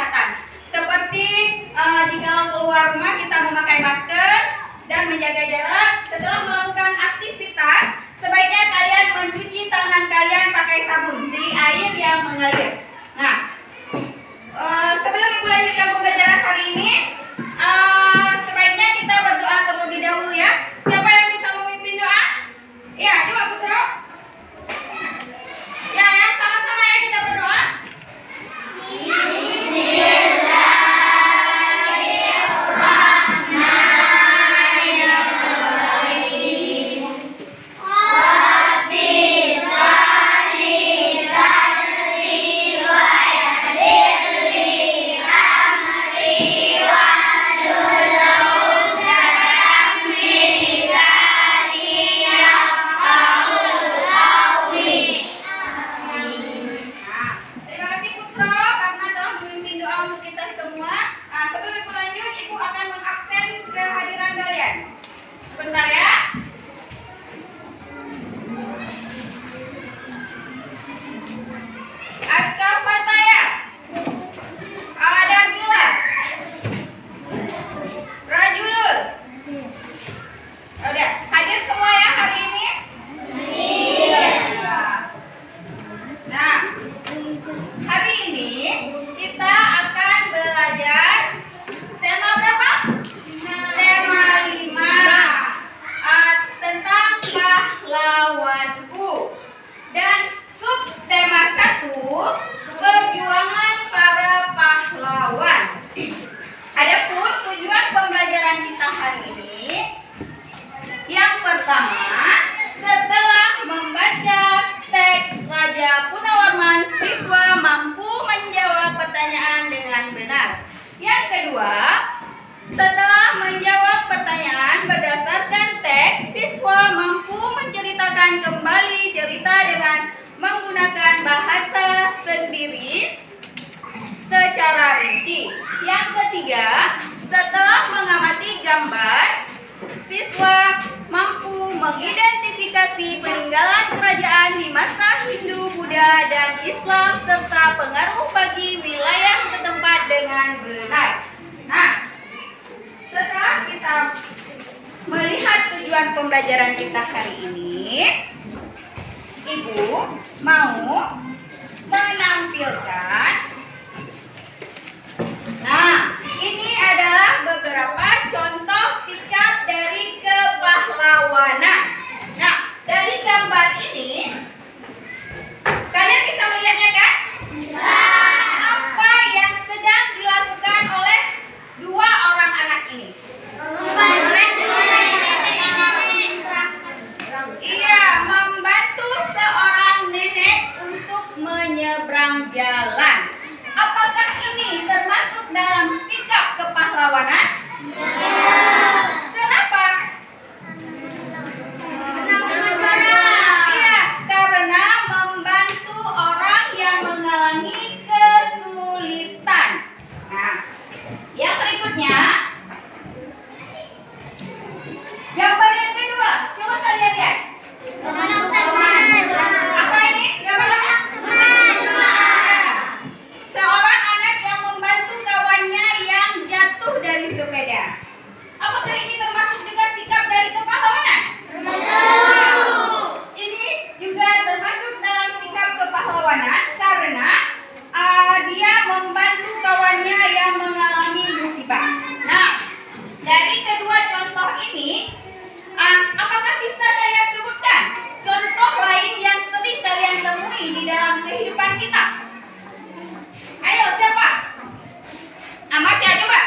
kesehatan. Seperti jika keluar rumah kita memakai masker dan menjaga jarak. Setelah melakukan aktivitas, sebaiknya kalian mencuci tangan kalian pakai sabun di air yang mengalir. Nah, sebelum Ibu lanjutkan pembelajaran hari ini, sebaiknya kita berdoa terlebih dahulu ya. Siapa yang bisa memimpin doa? Ya, coba Putra. Ya, sama-sama ya kita berdoa. Sebentar ya. Aska Fataya, Adamila, Rajulul. Udah, hadir semua ya hari ini? Iya. Nah, hari ini kita akan belajar tema berapa? Tema 5. Tentang pahlawanku, dan subtema 1 perjuangan para pahlawan. Adapun tujuan pembelajaran kita hari ini, yang pertama, setelah membaca teks Raja Punawarman, siswa mampu menjawab pertanyaan dengan benar. Yang kedua, setelah menjawab pertanyaan berdasarkan teks, siswa mampu menceritakan kembali cerita dengan menggunakan bahasa sendiri secara rinci. Yang ketiga, setelah mengamati gambar, siswa mampu mengidentifikasi peninggalan kerajaan di masa Hindu, Buddha, dan Islam serta pengaruh bagi wilayah setempat dengan benar. Nah, setelah kita melihat tujuan pembelajaran kita hari ini, Ibu mau menampilkan. Nah, ini adalah beberapa contoh sikap dari kepahlawanan. Nah, dari gambar ini, kalian bisa melihatnya kan? Bisa. Apa yang sedang dilakukan oleh dua orang anak ini? Iya, membantu seorang nenek untuk menyeberang jalan. Apakah ini termasuk dalam sikap kepahlawanan? Kenapa? Iya, karena membantu orang yang mengalami kesulitan. Nah, yang berikutnya, gambar yang kedua, coba kalian lihat. Apa ini? Gambar apa? Seorang anak yang membantu kawannya yang jatuh dari sepeda. Apakah ini termasuk juga sikap dari kepahlawanan? Ini juga termasuk dalam sikap kepahlawanan karena dia membantu kawannya yang mengalami musibah. Nah, dari kedua contoh ini, apakah bisa saya sebutkan contoh lain yang sering kalian temui di dalam kehidupan kita? Ayo, siapa? Amasya, coba.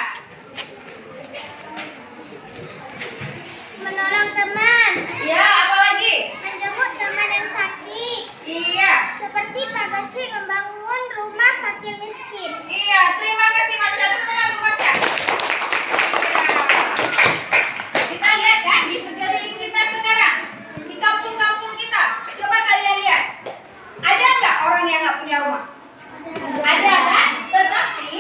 Menolong teman. Iya, apa lagi? Menjemput teman yang sakit. Iya. Seperti Pak Gacui membangun rumah fakir miskin. Iya, terima kasih Masya. Tepuk tangan untuk Masya. Kita lihat kan di sekeliling kita sekarang, di kampung-kampung kita. Coba kalian lihat, ada nggak orang yang nggak punya rumah? Ada kan? Tetapi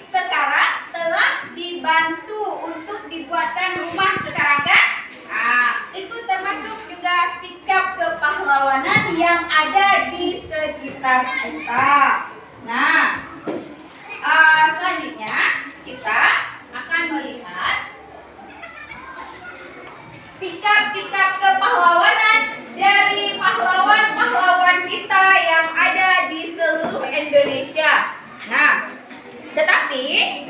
sekarang telah dibantu untuk dibuatkan rumah sekarang kan? Nah, itu termasuk juga sikap kepahlawanan yang ada di sekitar kita. Nah, selanjutnya Tapi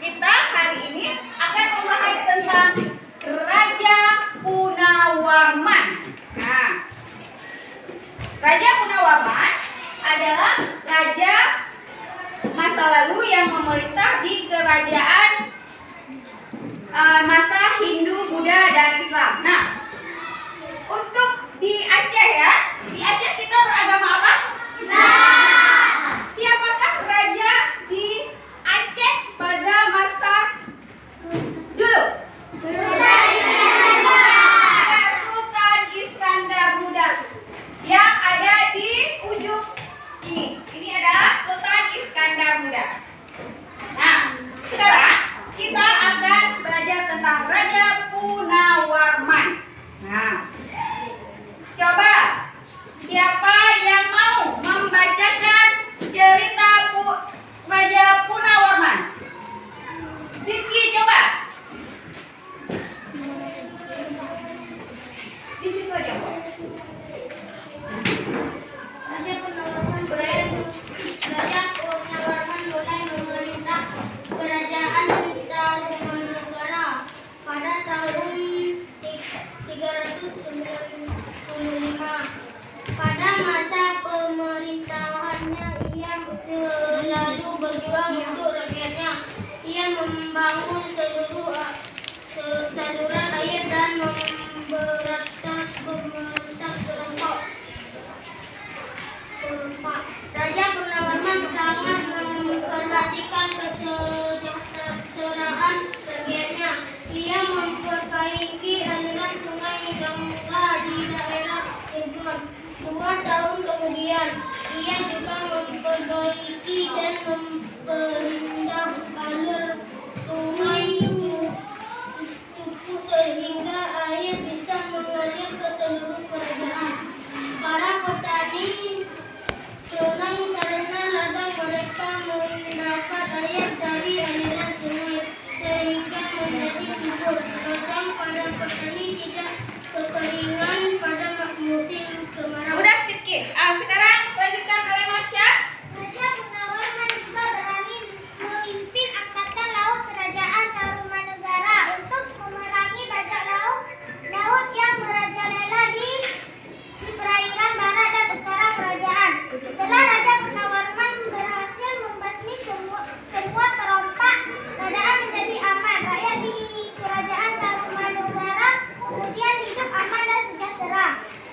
kita hari ini akan membahas tentang Raja Punawarman. Nah, Raja Punawarman adalah raja masa lalu yang memerintah di kerajaan masa Hindu, Buddha, dan Islam. Nah, untuk di Aceh ya, di Aceh kita beragama apa? Islam. Siapakah raja di Aceh pada masa dulu? Sultan Iskandar Muda yang ada di ujung ini. Ini adalah Sultan Iskandar Muda. Nah, sekarang kita akan belajar tentang Raja Punawarman. Nah, coba siapa yang mau membacakan cerita Raja Punawarman? Ziki, coba. Di situ aja, Bu. Raja Punawarman mulai memerintah kerajaan Tarumanegara pada tahun 395. Pada masa pemerintahannya, ia selalu berjuang untuk rakyatnya. Ia membangun saluran air dan memberantas pemberontak perompak. Raja Punawarman sangat memperhatikan kesejahteraan rakyatnya. Ia memperbaiki aliran sungai Gangga di daerah Cirebon. 2 tahun kemudian, ia juga memperbaiki dan memperindah alur sungai Cupu sehingga air bisa mengalir ke seluruh kerajaan. Para petani senang karena ladang mereka mendapat air dari aliran sungai sehingga menjadi subur. Terkadang para petani tidak kekeringan pada musim kemarau. Udah sedikit. Sekarang lanjutkan oleh Marsha. Raja Punawarman juga berani memimpin angkatan laut kerajaan Tarumanegara untuk memerangi bajak laut yang merajalela di perairan barat dan utara kerajaan. Setelah Raja Punawarman berhasil membasmi semua perompak, keadaan menjadi aman. Rakyat di kerajaan Tarumanegara kemudian hidup aman dan sejahtera.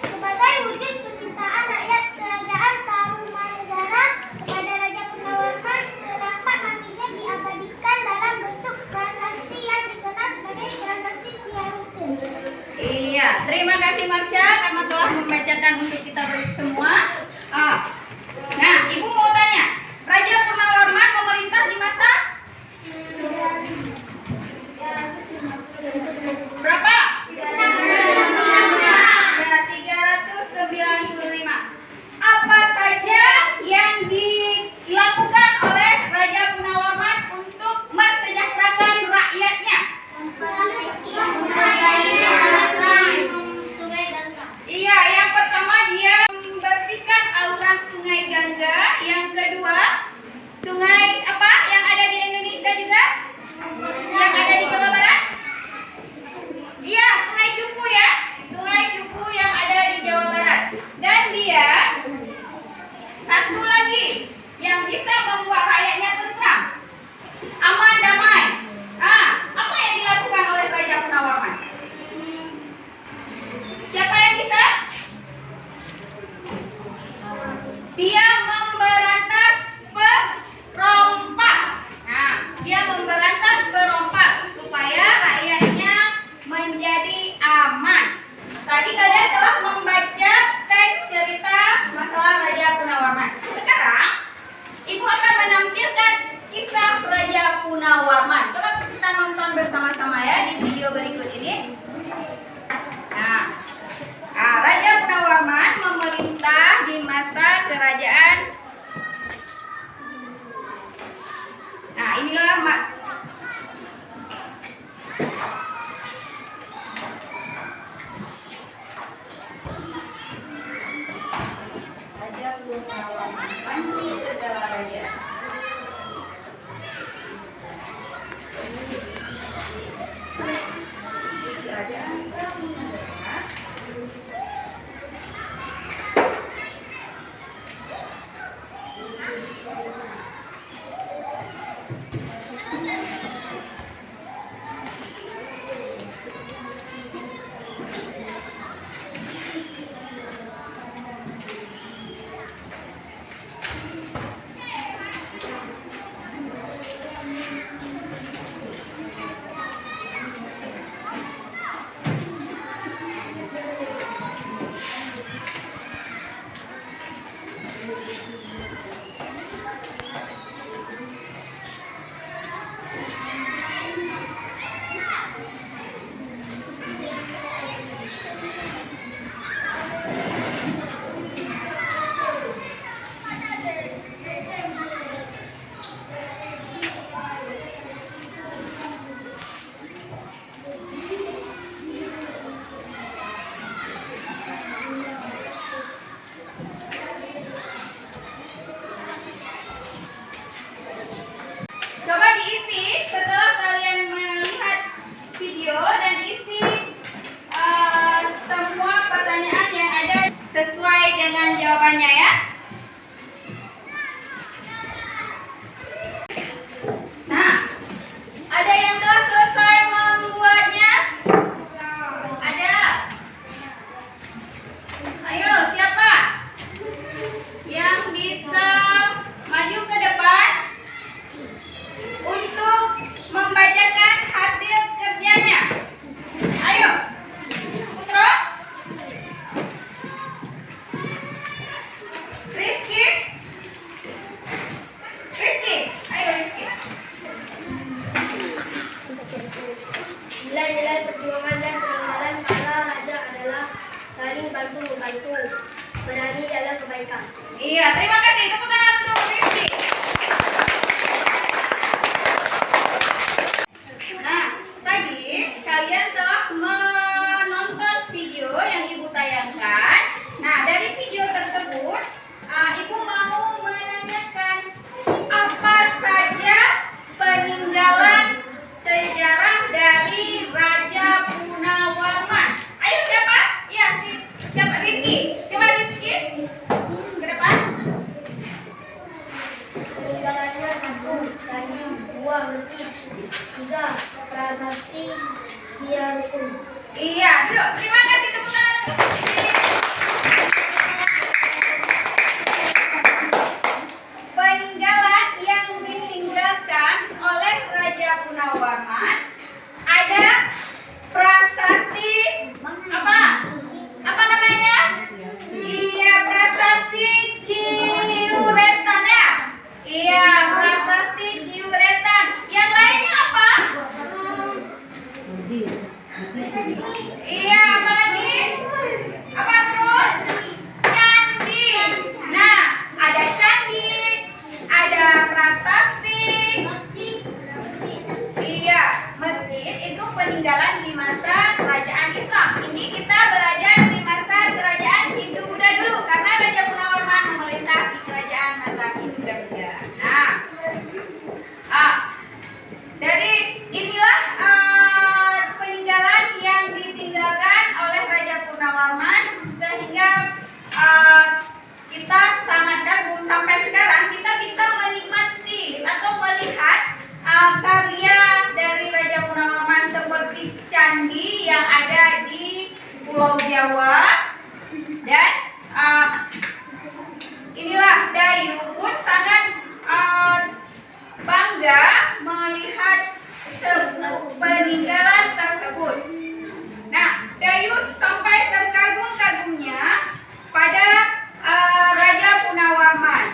Sebagai wujud kecintaan rakyat kerajaan Tarumanegara kepada Raja Punawarman, terdapat nantinya diabadikan dalam bentuk prasasti yang dikenal sebagai Prasasti Tiarutun. Iya, terima kasih Marsha karena telah membacakan untuk kita semua. Nah, Ibu mau tanya, Raja Punawarman memerintah di masa berapa? Ya, 395. Apa saja yang dilakukan oleh Raja Punawarman untuk mensejahterakan rakyatnya? Iya, yang pertama dia membersihkan aluran sungai Gangga. Yang kedua, sungai apa yang ada di Indonesia juga? Yang ada di Jawa Barat? Iya, Sungai Cupu ya. Sungai Cupu yang ada di Jawa Barat. Dan dia satu lagi yang bisa membuat rakyatnya tentram, aman, damai. Apa yang dilakukan oleh Raja Punawarman? Siapa yang bisa? Dia memberantas perompak. Nah, dia memberantas perompak supaya rakyatnya menjadi aman. Tadi kalian telah membaca teks cerita masalah Raja Punawarman. Sekarang, Ibu akan menampilkan kisah Raja Punawarman. Coba kita nonton bersama-sama ya di video berikut ini. Nah, Raja Punawarman memerintah di masa kerajaan. Nah, inilah Raja Punawarman, panji segala raja. dengan jawabannya ya. Nah, ada yang telah selesai membuatnya? Ada. Ayo, siapa yang bisa maju ke depan untuk membacakan hasil kerjanya? Ayo, Putro, Rizky, ayo Rizky. Nilai-nilai perjuangan dan penanggalan para raja adalah saling bantu-membantu, berani dalam kebaikan. Iya, terima kasih. Tepuk tangan untuk Rizky. Nah, tadi kalian telah menonton video yang Ibu tayangkan. Nah, dari video tersebut, Ibu mau menanyakan apa saja peninggalan sejarah dari Raja Punawarman. Ayo siapa? Iya, siapa? Rizky. Coba Rizky ke depan. Peninggalannya 1. Candi, 2. Masjid, 3. Prasasti Cianjur. Iya, duduk. Terima kasih, tepuk tangan untuk Rizky. Peninggalan yang ditinggalkan oleh Raja Punawarman ada prasasti apa? Apa namanya? Iya, prasasti Ciuretan ya? Iya, prasasti Ciuretan. Yang lainnya apa? Iya, apa lagi? Apa terus? Candi. Nah, ada candi, ada prasasti. Iya, masjid itu peninggalan di masa kerajaan Islam. Ini kita belajar di masa kerajaan Hindu-Buddha dulu, karena Raja Punawarman memerintah di kerajaan masa Hindu-Buddha. Nah, dari inilah peninggalan yang ditinggalkan oleh Raja Punawarman sehingga kita sangat kagum sampai sekarang kita bisa menikmati atau melihat karya dari Raja Punawarman seperti candi yang ada di Pulau Jawa dan inilah Dayu pun sangat bangga melihat peninggalan tersebut. Nah, Dayut sampai terkagum-kagumnya pada Raja Punawarman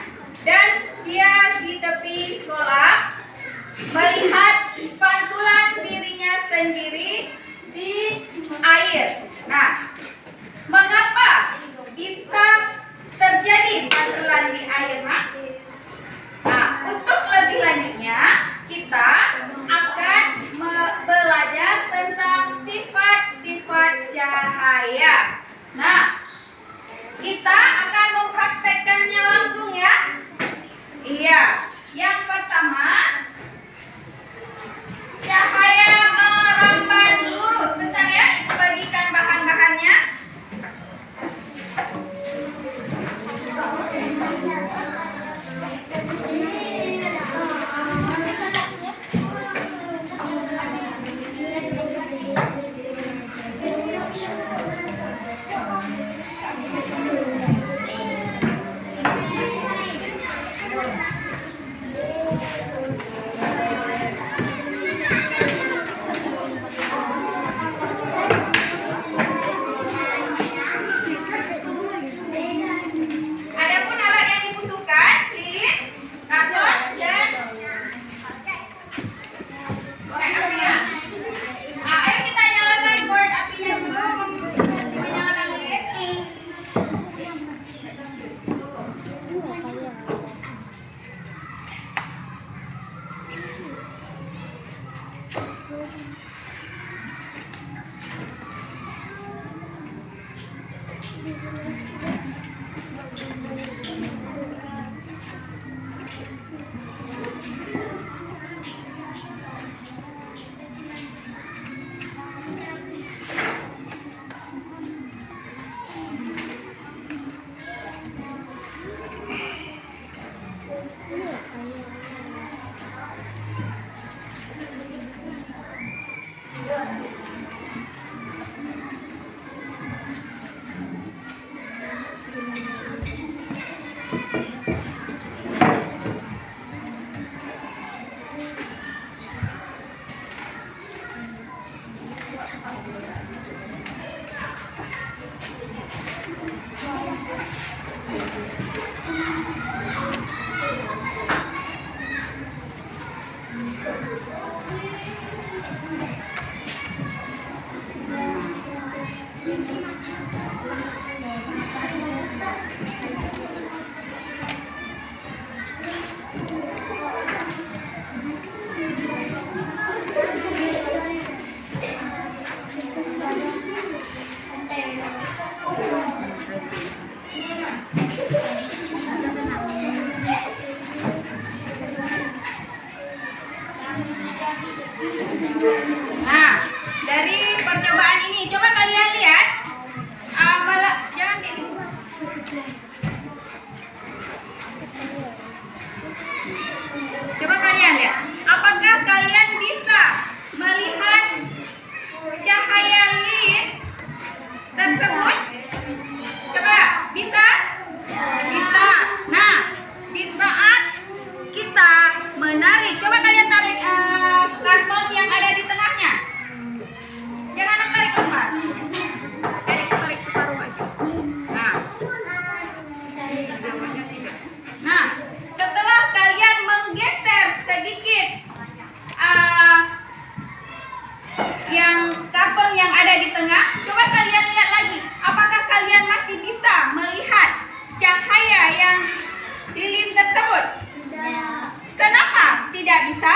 dan dia di tepi kolam melihat pantulan dirinya sendiri di air. Nah, mengapa bisa terjadi pantulan di air, Mak? Nah, untuk lebih lanjutnya kita akan belajar tentang sifat-sifat cahaya. Nah, kita akan mempraktekkannya langsung ya. Iya, yang pertama cahaya merambat lurus. Bentar ya, bagikan bahan-bahannya. Adapun alat yang dibutuhkan, lilin, karton, dan korek apinya. Ayo kita nyalakan korek apinya dulu, menyalakan lilin. Nah, dari percobaan ini, coba kalian lihat. Jangan kayak gitu. Coba kalian lihat. Apakah kalian bisa melihat cahaya lilin tersebut? Coba, bisa? Bisa. Nah, di saat kita menarik, coba kalian tarik karton yang ada di tengahnya. Jangan tarik lepas. Tarik separuh aja. Nah, setelah kalian menggeser sedikit yang karton yang ada di tengah, coba kalian lihat lagi. Apakah kalian masih bisa melihat cahaya yang lilin tersebut? Kenapa tidak bisa?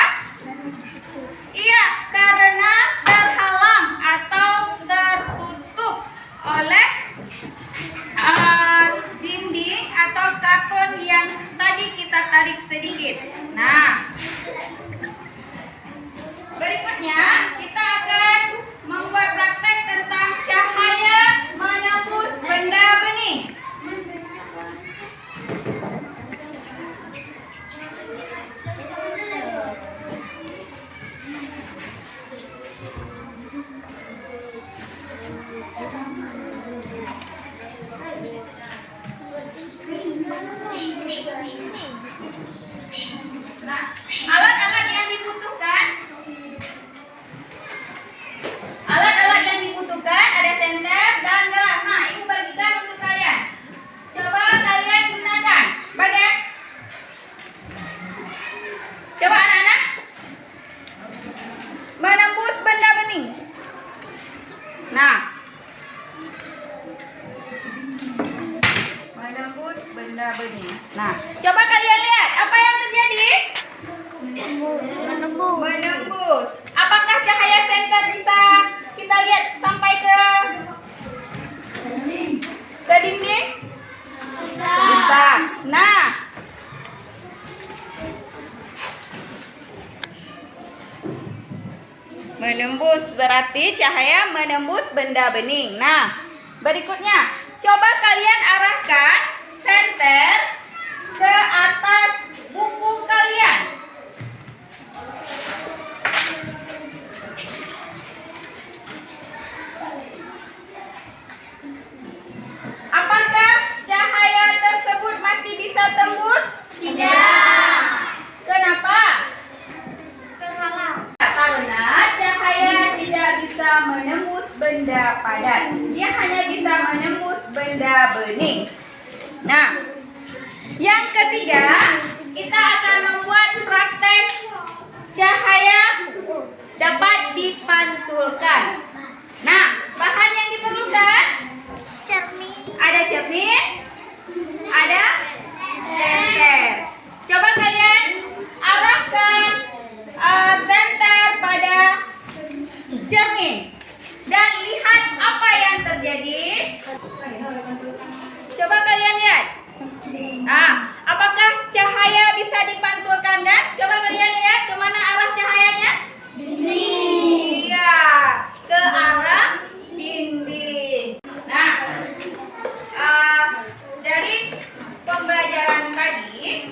Iya, karena terhalang atau tertutup oleh dinding atau karton yang tadi kita tarik sedikit. Nah, berikutnya kita akan membuat praktek tentang cahaya menembus benda bening. Nah, alat-alat yang dibutuhkan ada senter dan gelas. Nah, ibu bagikan untuk kalian. Coba kalian gunakan. Bagian. Coba anak-anak. Menembus benda bening. Nah, menembus benda bening. Nah, coba kalian lihat apa yang terjadi. Menembus. Apakah cahaya senter bisa kita lihat sampai ke dinding? Bisa. Nah, menembus berarti cahaya menembus benda bening. Nah, berikutnya coba kalian arahkan senter ke atas buku kalian. Apakah cahaya tersebut masih bisa tembus? Tidak. Kenapa? Terhalang. Karena cahaya tidak bisa menembus benda padat. Dia hanya bisa menembus benda bening. Nah, yang ketiga, kita akan membuat praktek cahaya dapat dipantulkan. Nah, bahan yang diperlukan ada cermin, ada senter. Coba kalian arahkan senter pada cermin dan lihat apa yang terjadi. Coba kalian lihat. Nah, apakah cahaya bisa dipantulkan kan? Coba kalian lihat kemana arah cahayanya? Dinding. Iya, ke arah dinding. Nah, dari pembelajaran tadi,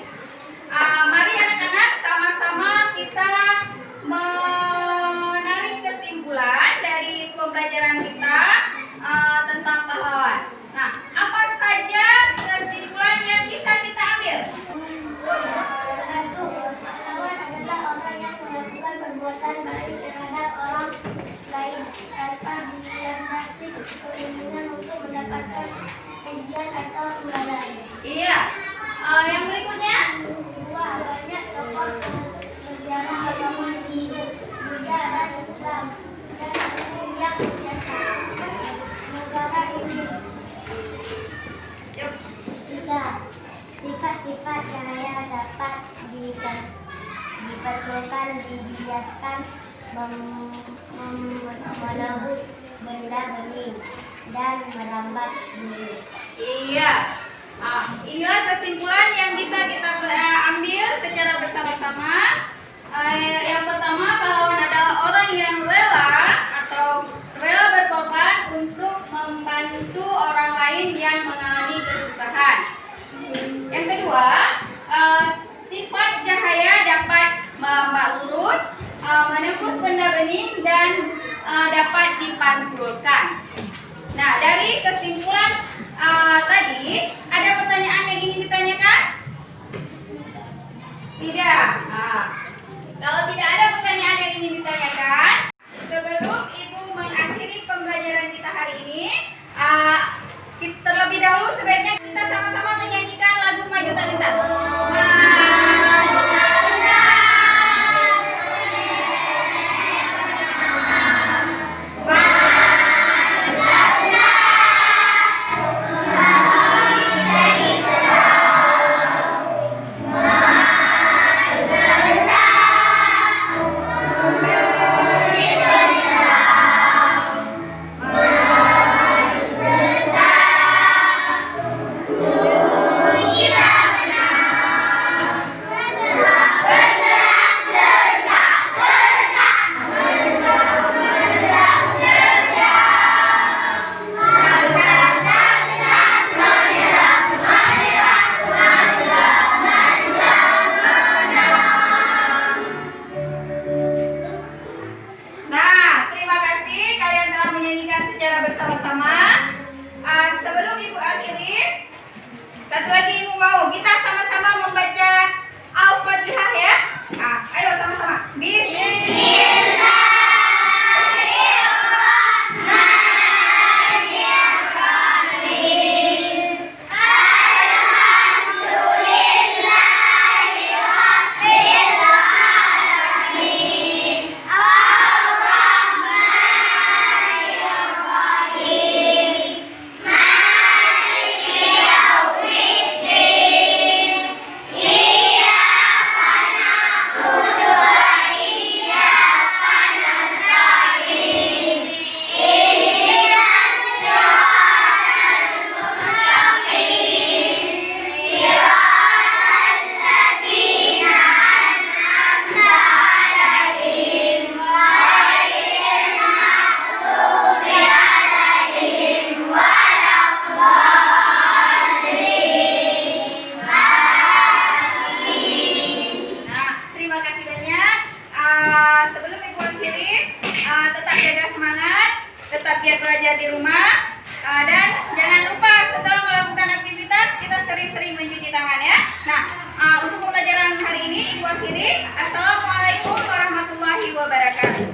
mari anak-anak sama-sama kita menarik kesimpulan dari pembelajaran kita tentang pahlawan. Nah, apa saja kesimpulan yang bisa kita ambil? 1. Pahlawan adalah orang yang melakukan perbuatan baik terhadap orang lain tanpa dilandasi perlindungan untuk mendapatkan pujian atau imbalan. Iya. Yang berikutnya? 2. Banyak tokoh sejarah agama Hindu, Buddha, dan Islam, dan yang jasa negara ini. Yuk. 3. Sifat-sifat cahaya dapat dipantulkan, dibiaskan, menembus benda bening, dan merambat bumi. Iya. Inilah kesimpulan yang bisa kita ambil secara bersama-sama. Yang pertama, pahlawan adalah orang yang rela atau rela berkorban untuk membantu orang lain yang mengalami kesusahan. Yang kedua, sifat cahaya dapat melambat lurus, menembus benda bening, dan dapat dipantulkan. Nah, dari kesimpulan tadi, ada pertanyaan yang ingin ditanyakan? Tidak. Kalau tidak ada pertanyaan yang ingin ditanyakan, sebelum Ibu mengakhiri pembelajaran kita hari ini, terlebih dahulu sebaiknya kita sama-sama menyanyikan lagu Maju Tak Gentar. Satu lagi Ibu mau kita sama-sama membaca Al-Fatihah ya. Ayo sama-sama. Bismillah. Tetap giat belajar di rumah, dan jangan lupa setelah melakukan aktivitas kita sering-sering mencuci tangan ya. Nah, untuk pembelajaran hari ini Ibu akhiri. Assalamualaikum warahmatullahi wabarakatuh.